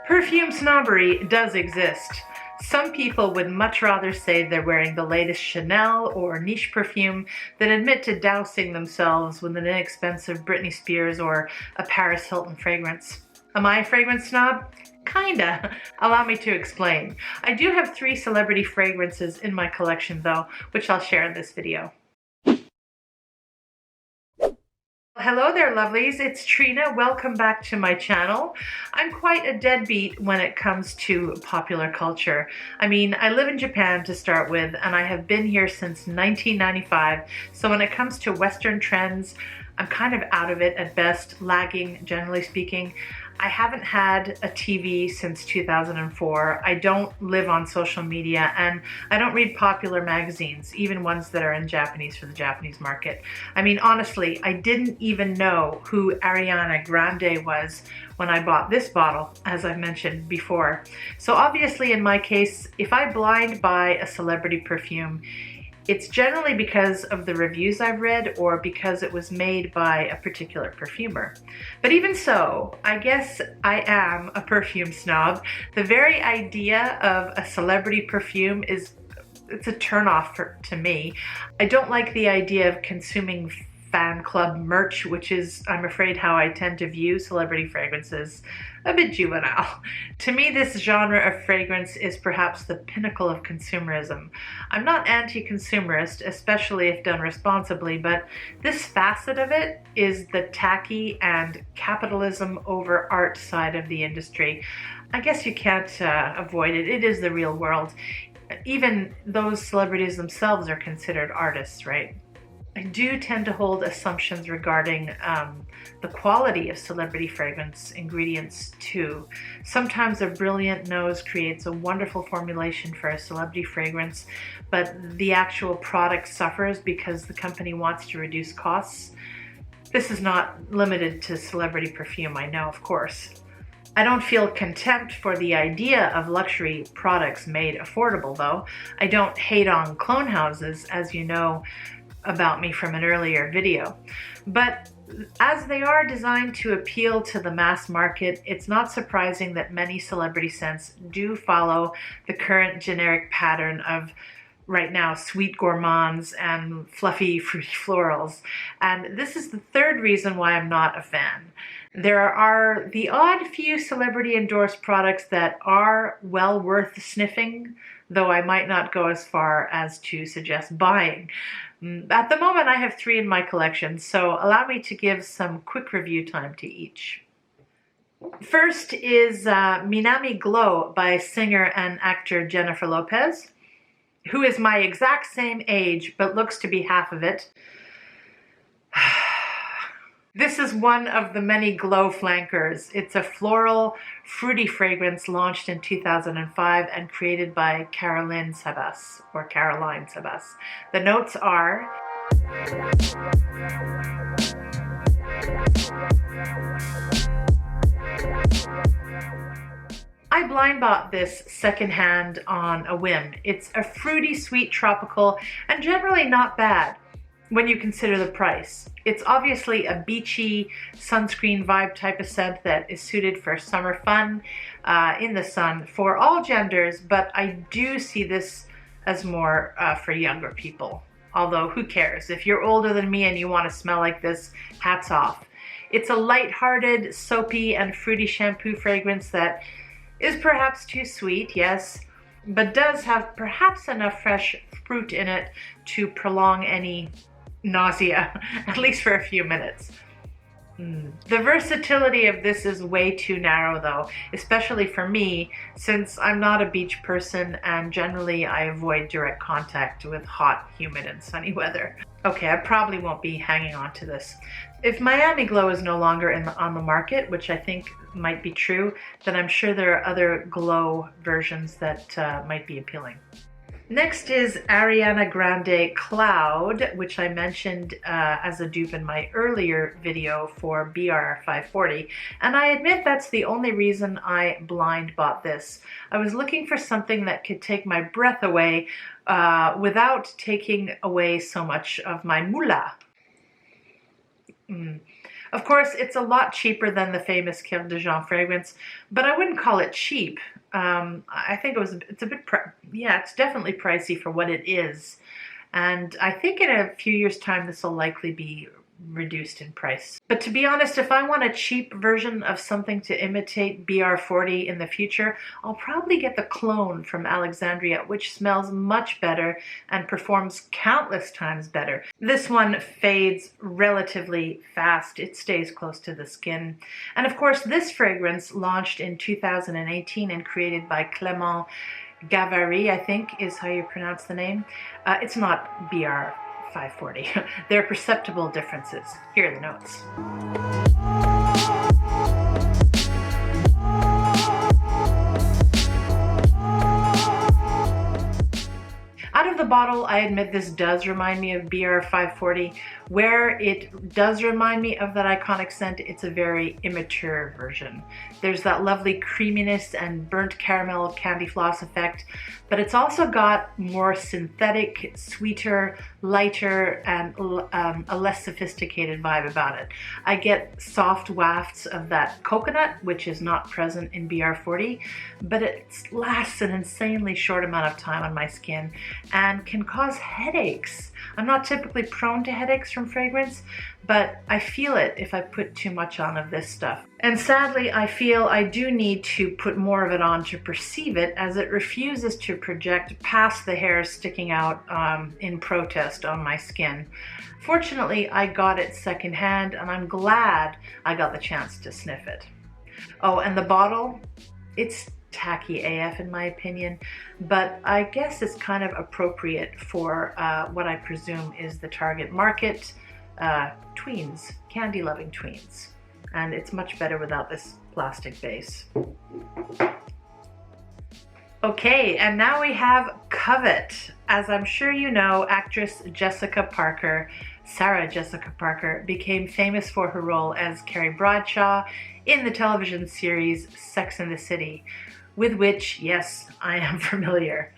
Perfume snobbery does exist. Some people would much rather say they're wearing the latest Chanel or niche perfume than admit to dousing themselves with an inexpensive Britney Spears or a Paris Hilton fragrance. Am I a fragrance snob? Kinda. Allow me to explain. I do have 3 celebrity fragrances in my collection though, which I'll share in this video. Hello there, lovelies. It's Trina. Welcome back to my channel. I'm quite a deadbeat when it comes to popular culture. I mean, I live in Japan to start with, and I have been here since 1995. So when it comes to Western trends, I'm kind of out of it at best, lagging, generally speaking. I haven't had a TV since 2004. I don't live on social media, and I don't read popular magazines, even ones that are in Japanese for the Japanese market. I mean, honestly, I didn't even know who Ariana Grande was when I bought this bottle, as I've mentioned before. So obviously in my case, if I blind buy a celebrity perfume, it's generally because of the reviews I've read or because it was made by a particular perfumer. But even so, I guess I am a perfume snob. The very idea of a celebrity perfume it's a turnoff to me. I don't like the idea of consuming fan club merch, which is, I'm afraid, how I tend to view celebrity fragrances, a bit juvenile. To me, this genre of fragrance is perhaps the pinnacle of consumerism. I'm not anti-consumerist, especially if done responsibly, but this facet of it is the tacky and capitalism over art side of the industry. I guess you can't avoid it. It is the real world. Even those celebrities themselves are considered artists, right? I do tend to hold assumptions regarding the quality of celebrity fragrance ingredients too. Sometimes a brilliant nose creates a wonderful formulation for a celebrity fragrance, but the actual product suffers because the company wants to reduce costs. This is not limited to celebrity perfume, I know, of course. I don't feel contempt for the idea of luxury products made affordable though. I don't hate on clone houses, as you know about me from an earlier video. But as they are designed to appeal to the mass market, it's not surprising that many celebrity scents do follow the current generic pattern of right now sweet gourmands and fluffy fruity florals. And this is the third reason why I'm not a fan. There are the odd few celebrity endorsed products that are well worth sniffing, though I might not go as far as to suggest buying. At the moment, I have 3 in my collection, so allow me to give some quick review time to each. First is Minami Glow by singer and actor Jennifer Lopez, who is my exact same age but looks to be half of it. This is one of the many Glow flankers. It's a floral, fruity fragrance launched in 2005 and created by Caroline Sebas, or Caroline Sebas. The notes are I blind bought this secondhand on a whim. It's a fruity, sweet, tropical, and generally not bad when you consider the price. It's obviously a beachy sunscreen vibe type of scent that is suited for summer fun in the sun for all genders, but I do see this as more for younger people. Although who cares? If you're older than me and you want to smell like this, hats off. It's a light-hearted, soapy, and fruity shampoo fragrance that is perhaps too sweet, yes, but does have perhaps enough fresh fruit in it to prolong any nausea, at least for a few minutes. The versatility of this is way too narrow though, especially for me, since I'm not a beach person and generally I avoid direct contact with hot, humid, and sunny weather. Okay, I probably won't be hanging on to this. If Miami Glow is no longer on the market, which I think might be true, then I'm sure there are other Glow versions that might be appealing. Next is Ariana Grande Cloud, which I mentioned as a dupe in my earlier video for BR 540, and I admit that's the only reason I blind bought this. I was looking for something that could take my breath away without taking away so much of my moolah. Of course, it's a lot cheaper than the famous Coeur de Jean fragrance, but I wouldn't call it cheap. I think it's a bit, yeah, it's definitely pricey for what it is. And I think in a few years' time, this will likely be reduced in price. But to be honest, if I want a cheap version of something to imitate BR40 in the future, I'll probably get the clone from Alexandria, which smells much better and performs countless times better. This one fades relatively fast. It stays close to the skin. And of course, this fragrance launched in 2018 and created by Clément Gavarri, I think is how you pronounce the name. It's not BR 540. There are perceptible differences. Here are the notes. Out of the bottle, I admit this does remind me of BR 540. Where it does remind me of that iconic scent, it's a very immature version. There's that lovely creaminess and burnt caramel candy floss effect, but it's also got more synthetic, sweeter, lighter, and a less sophisticated vibe about it. I get soft wafts of that coconut, which is not present in BR40, but it lasts an insanely short amount of time on my skin and can cause headaches. I'm not typically prone to headaches from fragrance, but I feel it if I put too much on of this stuff. And sadly, I feel I do need to put more of it on to perceive it, as it refuses to project past the hairs sticking out in protest on my skin. Fortunately, I got it secondhand, and I'm glad I got the chance to sniff it. Oh, and the bottle, it's tacky AF in my opinion, but I guess it's kind of appropriate for what I presume is the target market, tweens, candy-loving tweens. And it's much better without this plastic base. Okay, and now we have Covet. As I'm sure you know, actress Jessica Parker, Sarah Jessica Parker, became famous for her role as Carrie Bradshaw in the television series Sex and the City, with which, yes, I am familiar.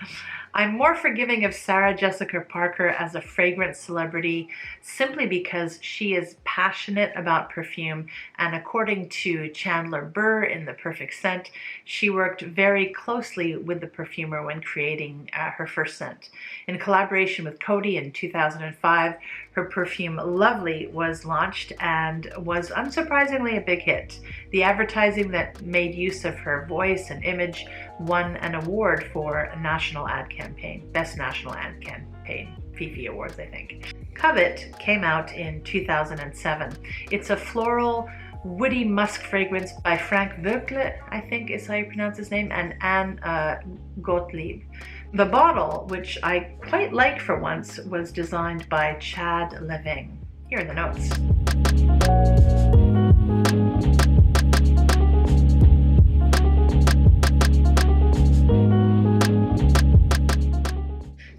I'm more forgiving of Sarah Jessica Parker as a fragrance celebrity simply because she is passionate about perfume, and according to Chandler Burr in The Perfect Scent, she worked very closely with the perfumer when creating her first scent. In collaboration with Coty in 2005, her perfume Lovely was launched and was unsurprisingly a big hit. The advertising that made use of her voice and image won an award for a national ad campaign, Best National Ad Campaign, Fifi Awards, I think. Covet came out in 2007. It's a floral, woody musk fragrance by Frank Vöckle, I think is how you pronounce his name, and Anne Gottlieb. The bottle, which I quite like for once, was designed by Chad Leving. Here are the notes.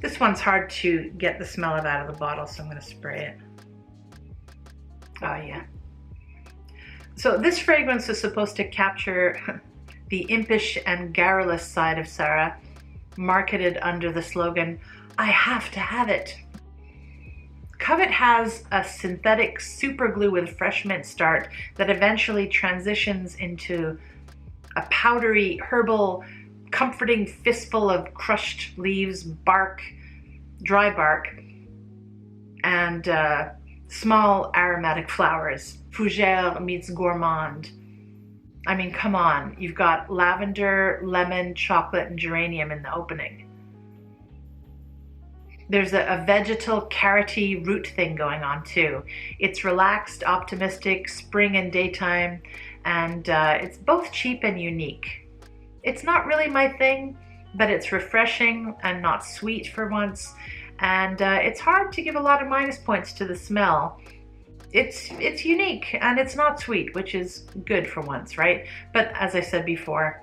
This one's hard to get the smell of out of the bottle, so I'm going to spray it. Oh yeah. So this fragrance is supposed to capture the impish and garrulous side of Sarah, marketed under the slogan, "I have to have it." Covet has a synthetic super glue with fresh mint start that eventually transitions into a powdery, herbal, comforting fistful of crushed leaves, bark, dry bark, and small aromatic flowers. Fougère meets gourmand. I mean, come on, you've got lavender, lemon, chocolate, and geranium in the opening. There's a vegetal, carroty root thing going on too. It's relaxed, optimistic, spring and daytime, and it's both cheap and unique. It's not really my thing, but it's refreshing and not sweet for once, and it's hard to give a lot of minus points to the smell. It's unique and it's not sweet, which is good for once, right? But as I said before,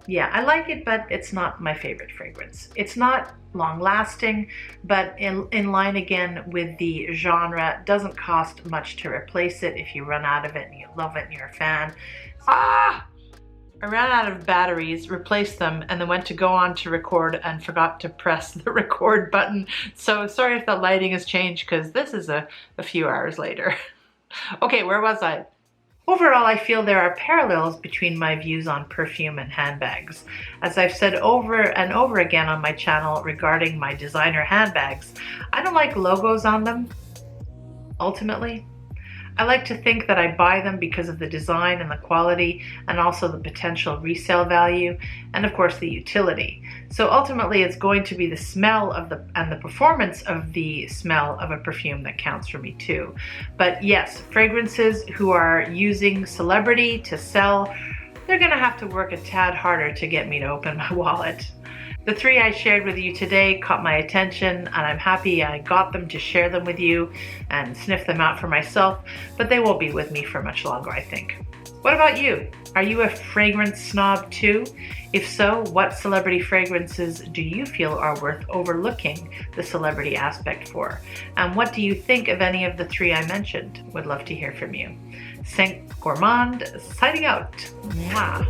yeah, I like it, but it's not my favorite fragrance. It's not long lasting, but in line again with the genre. Doesn't cost much to replace it if you run out of it and you love it and you're a fan. I ran out of batteries, replaced them, and then went to go on to record and forgot to press the record button. So sorry if the lighting has changed, because this is a few hours later. Okay, where was I? Overall, I feel there are parallels between my views on perfume and handbags. As I've said over and over again on my channel regarding my designer handbags, I don't like logos on them, ultimately. I like to think that I buy them because of the design and the quality and also the potential resale value and of course the utility. So ultimately it's going to be the smell of the performance of the smell of a perfume that counts for me too. But yes, fragrances who are using celebrity to sell, they're gonna have to work a tad harder to get me to open my wallet. The three I shared with you today caught my attention, and I'm happy I got them to share them with you and sniff them out for myself, but they won't be with me for much longer, I think. What about you? Are you a fragrance snob too? If so, what celebrity fragrances do you feel are worth overlooking the celebrity aspect for? And what do you think of any of the three I mentioned? Would love to hear from you. Saint Gourmand, signing out. Mwah.